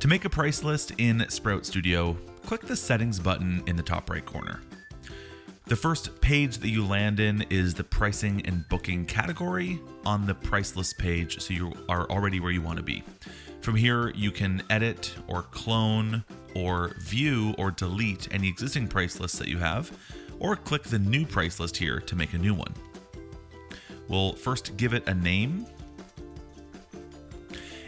To make a price list in Sprout Studio, click the Settings button in the top right corner. The first page that you land in is the pricing and booking category on the price list page, so you are already where you want to be. From here, you can edit or clone or view or delete any existing price lists that you have, or click the new price list here to make a new one. We'll first give it a name.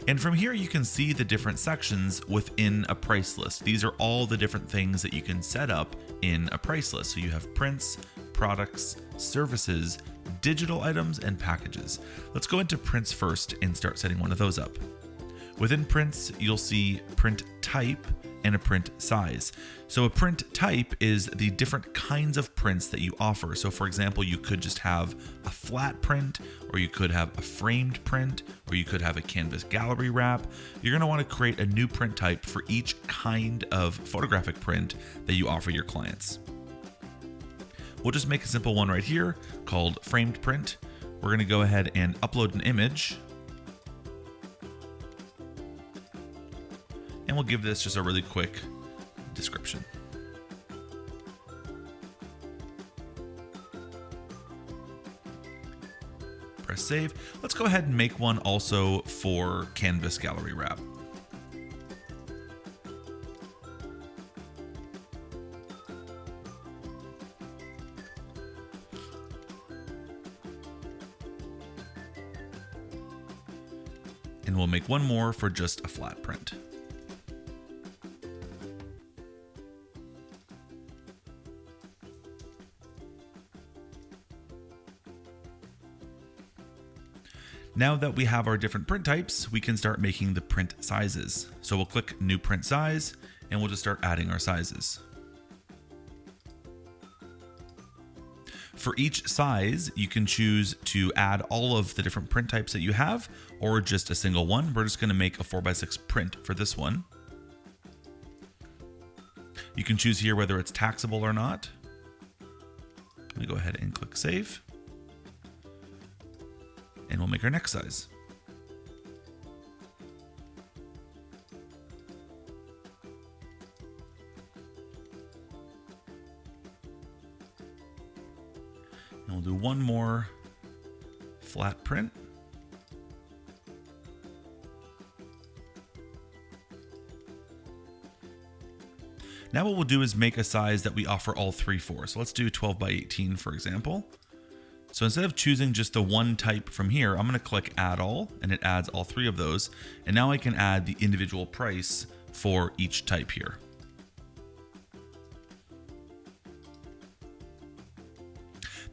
And from here, you can see the different sections within a price list. These are all the different things that you can set up in a price list. So you have prints, products, services, digital items, and packages. Let's go into prints first and start setting one of those up. Within prints, you'll see print type and a print size. So a print type is the different kinds of prints that you offer. So for example, you could just have a flat print, or you could have a framed print, or you could have a canvas gallery wrap. You're going to want to create a new print type for each kind of photographic print that you offer your clients. We'll just make a simple one right here called framed print. We're going to go ahead and upload an image. And we'll give this just a really quick description. Press save. Let's go ahead and make one also for canvas gallery wrap. And we'll make one more for just a flat print. Now that we have our different print types, we can start making the print sizes. So we'll click New Print Size, and we'll just start adding our sizes. For each size, you can choose to add all of the different print types that you have, or just a single one. We're just going to make a 4x6 print for this one. You can choose here whether it's taxable or not. Let me go ahead and click Save. And we'll make our next size. And we'll do one more flat print. Now what we'll do is make a size that we offer all three for. So let's do 12 by 18, for example. So instead of choosing just the one type from here, I'm going to click Add All, and it adds all three of those. And now I can add the individual price for each type here.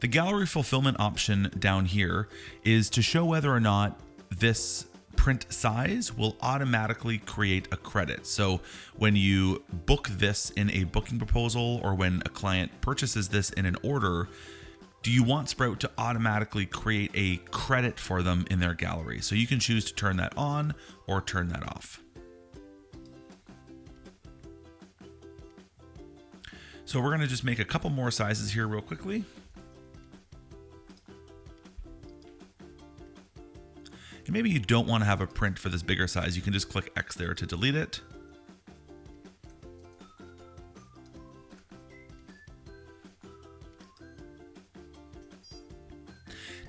The gallery fulfillment option down here is to show whether or not this print size will automatically create a credit. So when you book this in a booking proposal, or when a client purchases this in an order, do you want Sprout to automatically create a credit for them in their gallery? So you can choose to turn that on or turn that off. So we're going to just make a couple more sizes here real quickly. And maybe you don't want to have a print for this bigger size. You can just click X there to delete it.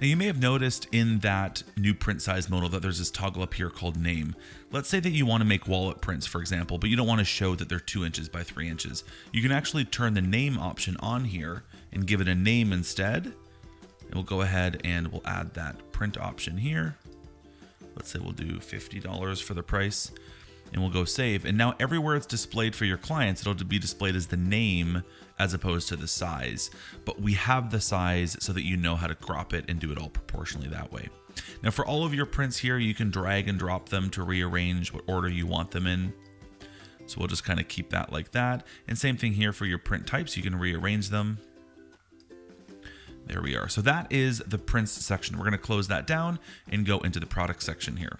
Now you may have noticed in that new print size modal that there's this toggle up here called name. Let's say that you want to make wallet prints, for example, but you don't want to show that they're 2 inches by 3 inches. You can actually turn the name option on here and give it a name instead. And we'll go ahead and we'll add that print option here. Let's say we'll do $50 for the price, and we'll go save. And now everywhere it's displayed for your clients, it'll be displayed as the name as opposed to the size. But we have the size so that you know how to crop it and do it all proportionally that way. Now for all of your prints here, you can drag and drop them to rearrange what order you want them in. So we'll just kind of keep that like that. And same thing here for your print types, you can rearrange them. There we are. So that is the prints section. We're going to close that down and go into the product section here.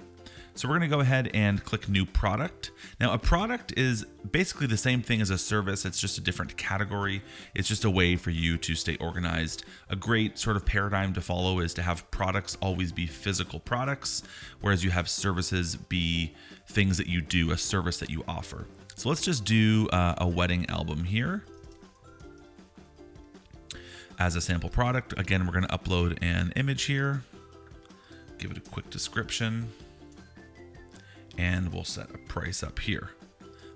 So we're going to go ahead and click new product. Now a product is basically the same thing as a service. It's just a different category. It's just a way for you to stay organized. A great sort of paradigm to follow is to have products always be physical products, whereas you have services be things that you do, a service that you offer. So let's just do a wedding album here as a sample product. Again, we're going to upload an image here, give it a quick description, and we'll set a price up here.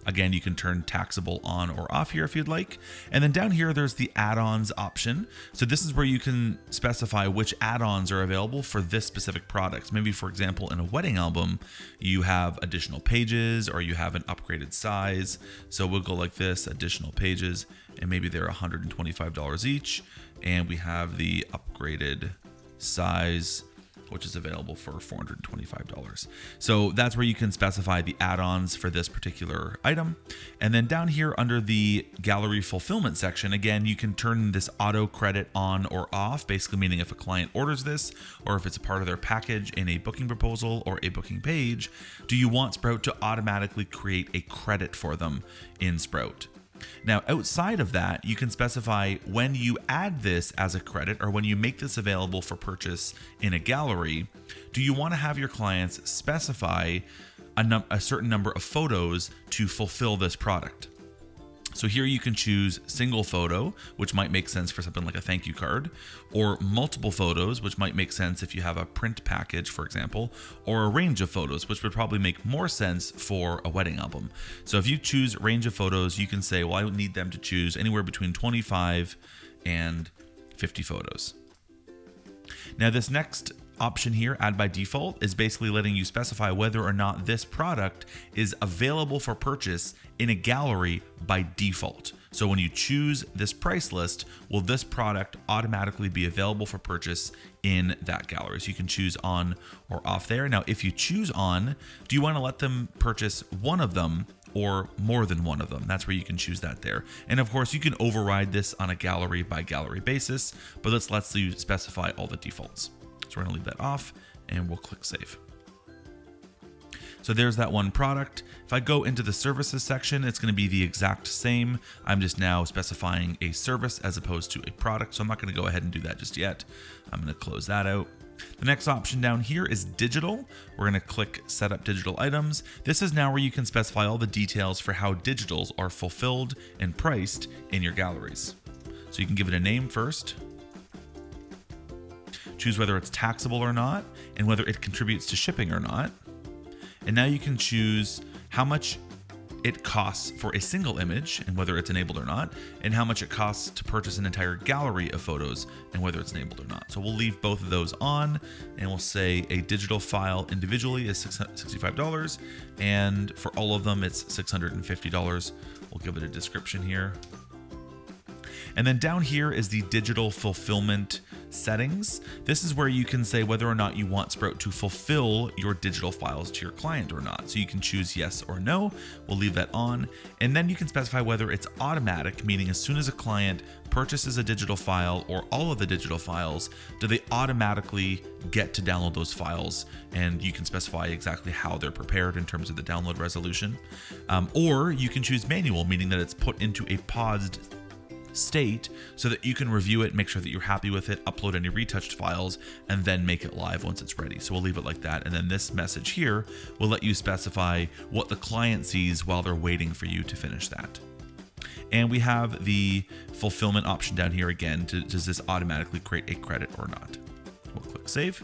Again, you can turn taxable on or off here if you'd like. And then down here, there's the add-ons option. So this is where you can specify which add-ons are available for this specific product. Maybe, for example, in a wedding album, you have additional pages or you have an upgraded size. So we'll go like this, additional pages, and maybe they're $125 each. And we have the upgraded size, which is available for $425. So that's where you can specify the add-ons for this particular item. And then down here under the gallery fulfillment section, again, you can turn this auto credit on or off, basically meaning if a client orders this, or if it's a part of their package in a booking proposal or a booking page, do you want Sprout to automatically create a credit for them in Sprout? Now, outside of that, you can specify when you add this as a credit or when you make this available for purchase in a gallery, do you want to have your clients specify a certain number of photos to fulfill this product? So here you can choose single photo, which might make sense for something like a thank you card, or multiple photos, which might make sense if you have a print package, for example, or a range of photos, which would probably make more sense for a wedding album. So if you choose range of photos, you can say, well, I need them to choose anywhere between 25 and 50 photos. Now this next option here, add by default, is basically letting you specify whether or not this product is available for purchase in a gallery by default. So when you choose this price list, will this product automatically be available for purchase in that gallery? So you can choose on or off there. Now, if you choose on, do you want to let them purchase one of them or more than one of them? That's where you can choose that there. And of course, you can override this on a gallery by gallery basis, but this lets you specify all the defaults. So we're going to leave that off and we'll click save. So there's that one product. If I go into the services section, it's going to be the exact same. I'm just now specifying a service as opposed to a product. So I'm not going to go ahead and do that just yet. I'm going to close that out. The next option down here is digital. We're going to click set up digital items. This is now where you can specify all the details for how digitals are fulfilled and priced in your galleries. So you can give it a name first. Choose whether it's taxable or not, and whether it contributes to shipping or not. And now you can choose how much it costs for a single image and whether it's enabled or not, and how much it costs to purchase an entire gallery of photos and whether it's enabled or not. So we'll leave both of those on, and we'll say a digital file individually is $65, and for all of them it's $650. We'll give it a description here. And then down here is the digital fulfillment settings. This is where you can say whether or not you want Sprout to fulfill your digital files to your client or not. So you can choose yes or no. We'll leave that on. And then you can specify whether it's automatic, meaning as soon as a client purchases a digital file or all of the digital files, do they automatically get to download those files? And you can specify exactly how they're prepared in terms of the download resolution. Or you can choose manual, meaning that it's put into a paused state so that you can review it, make sure that you're happy with it, upload any retouched files, and then make it live once it's ready. So we'll leave it like that. And then this message here will let you specify what the client sees while they're waiting for you to finish that. And we have the fulfillment option down here again. Does this automatically create a credit or not? We'll click save.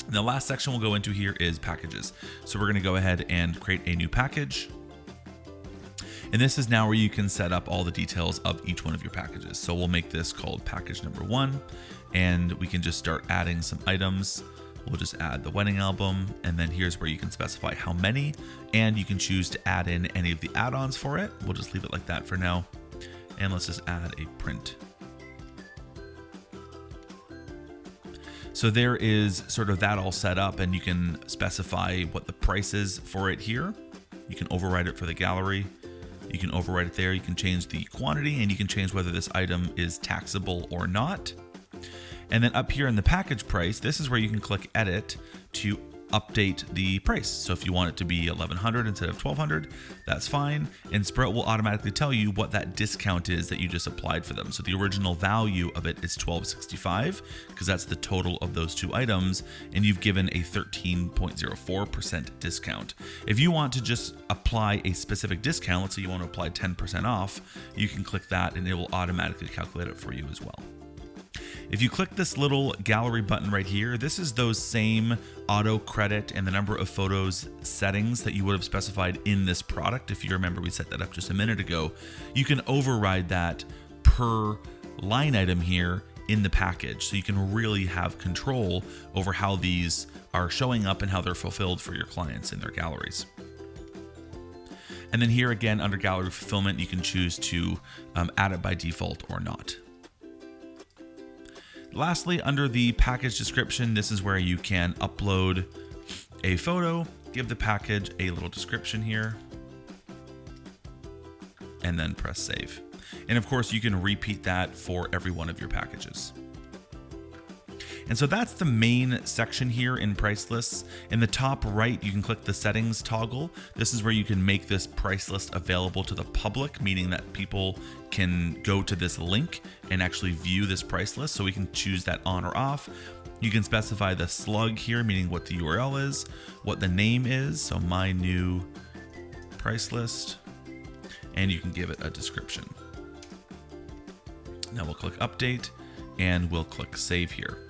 And the last section we'll go into here is packages. So we're going to go ahead and create a new package. And this is now where you can set up all the details of each one of your packages. So we'll make this called package number 1, and we can just start adding some items. We'll just add the wedding album, and then here's where you can specify how many, and you can choose to add in any of the add-ons for it. We'll just leave it like that for now. And let's just add a print. So there is sort of that all set up, and you can specify what the price is for it here. You can override it for the gallery. You can override it there. You can change the quantity, and you can change whether this item is taxable or not. And then up here in the package price, this is where you can click edit to update the price. So if you want it to be $1,100 instead of $1,200, that's fine. And Sprout will automatically tell you what that discount is that you just applied for them. So the original value of it is $1,265 because that's the total of those two items, and you've given a 13.04% discount. If you want to just apply a specific discount, let's say you want to apply 10% off, you can click that and it will automatically calculate it for you as well. If you click this little gallery button right here, this is those same auto credit and the number of photos settings that you would have specified in this product. If you remember, we set that up just a minute ago. You can override that per line item here in the package. So you can really have control over how these are showing up and how they're fulfilled for your clients in their galleries. And then here again, under gallery fulfillment, you can choose to add it by default or not. Lastly, under the package description, this is where you can upload a photo, give the package a little description here, and then press save. And of course, you can repeat that for every one of your packages. And so that's the main section here in price lists. In the top right, you can click the settings toggle. This is where you can make this price list available to the public, meaning that people can go to this link and actually view this price list. So we can choose that on or off. You can specify the slug here, meaning what the URL is, what the name is. So my new price list, and you can give it a description. Now we'll click update and we'll click save here.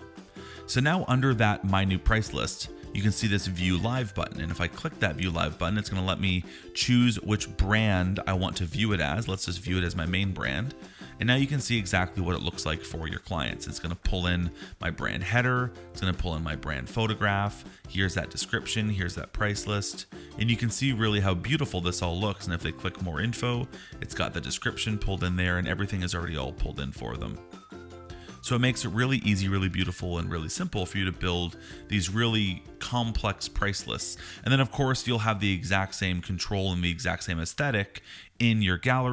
So now under that My New Price List, you can see this View Live button. And if I click that View Live button, it's going to let me choose which brand I want to view it as. Let's just view it as my main brand. And now you can see exactly what it looks like for your clients. It's going to pull in my brand header. It's going to pull in my brand photograph. Here's that description. Here's that price list. And you can see really how beautiful this all looks. And if they click more info, it's got the description pulled in there and everything is already all pulled in for them. So it makes it really easy, really beautiful, and really simple for you to build these really complex price lists. And then of course, you'll have the exact same control and the exact same aesthetic in your gallery.